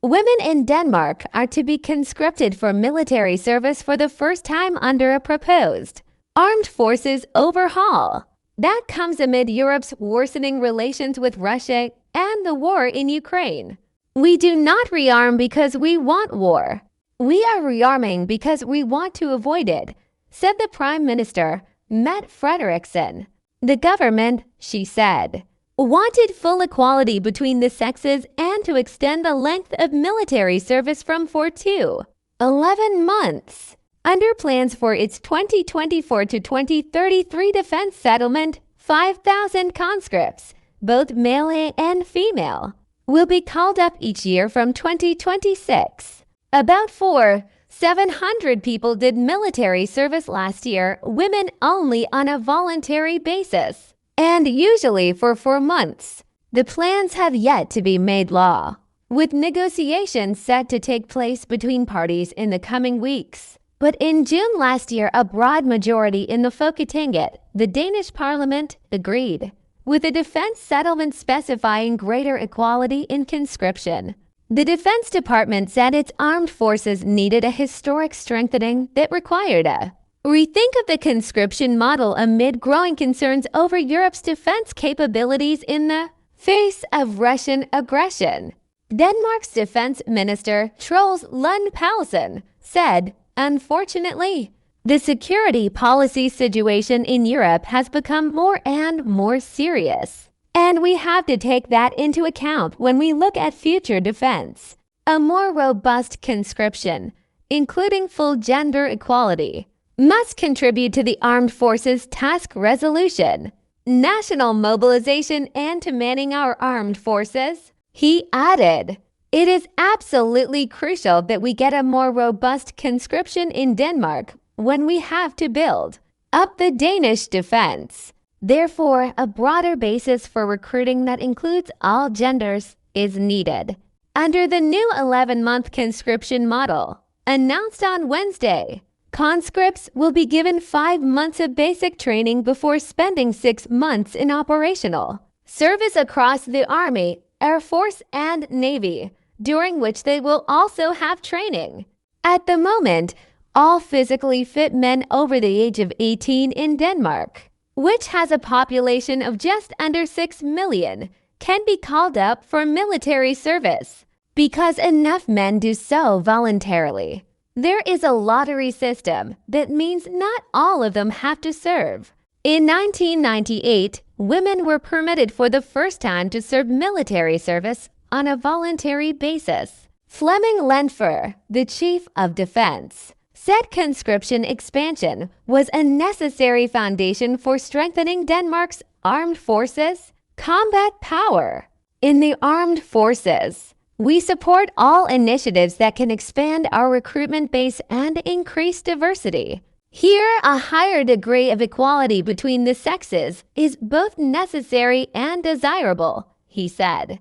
Women in Denmark are to be conscripted for military service for the first time under a proposed armed forces overhaul. That comes amid Europe's worsening relations with Russia and the war in Ukraine. We do not rearm because we want war. We are rearming because we want to avoid it, said the Prime Minister, Mette Frederiksen. The government, she said, wanted full equality between the sexes and to extend the length of military service from 4 to 11 months. Under plans for its 2024 to 2033 defense settlement, 5,000 conscripts, both male and female, will be called up each year from 2026. About 700 people did military service last year, women only on a voluntary basis, and usually for 4 months. The plans have yet to be made law, with negotiations set to take place between parties in the coming weeks. But in June last year, a broad majority in the Folketinget, the Danish parliament, agreed with a defense settlement specifying greater equality in conscription. The Defense Department said its armed forces needed a historic strengthening that required a rethink of the conscription model amid growing concerns over Europe's defense capabilities in the face of Russian aggression. Denmark's defense minister, Troels Lund Poulsen, said, "Unfortunately, the security policy situation in Europe has become more and more serious. And we have to take that into account when we look at future defense. A more robust conscription, including full gender equality, must contribute to the armed forces' task resolution, national mobilization, and to manning our armed forces." He added, "It is absolutely crucial that we get a more robust conscription in Denmark when we have to build up the Danish defense. Therefore, a broader basis for recruiting that includes all genders is needed." Under the new 11-month conscription model, announced on Wednesday, conscripts will be given 5 months of basic training before spending 6 months in operational service across the Army, Air Force, and Navy, during which they will also have training. At the moment, all physically fit men over the age of 18 in Denmark, which has a population of just under 6 million, can be called up for military service because enough men do so voluntarily. There is a lottery system that means not all of them have to serve. In 1998, women were permitted for the first time to serve military service on a voluntary basis. Flemming Lenfer, the chief of defense, said conscription expansion was a necessary foundation for strengthening Denmark's armed forces' combat power. In the armed forces, we support all initiatives that can expand our recruitment base and increase diversity. Here, a higher degree of equality between the sexes is both necessary and desirable, he said.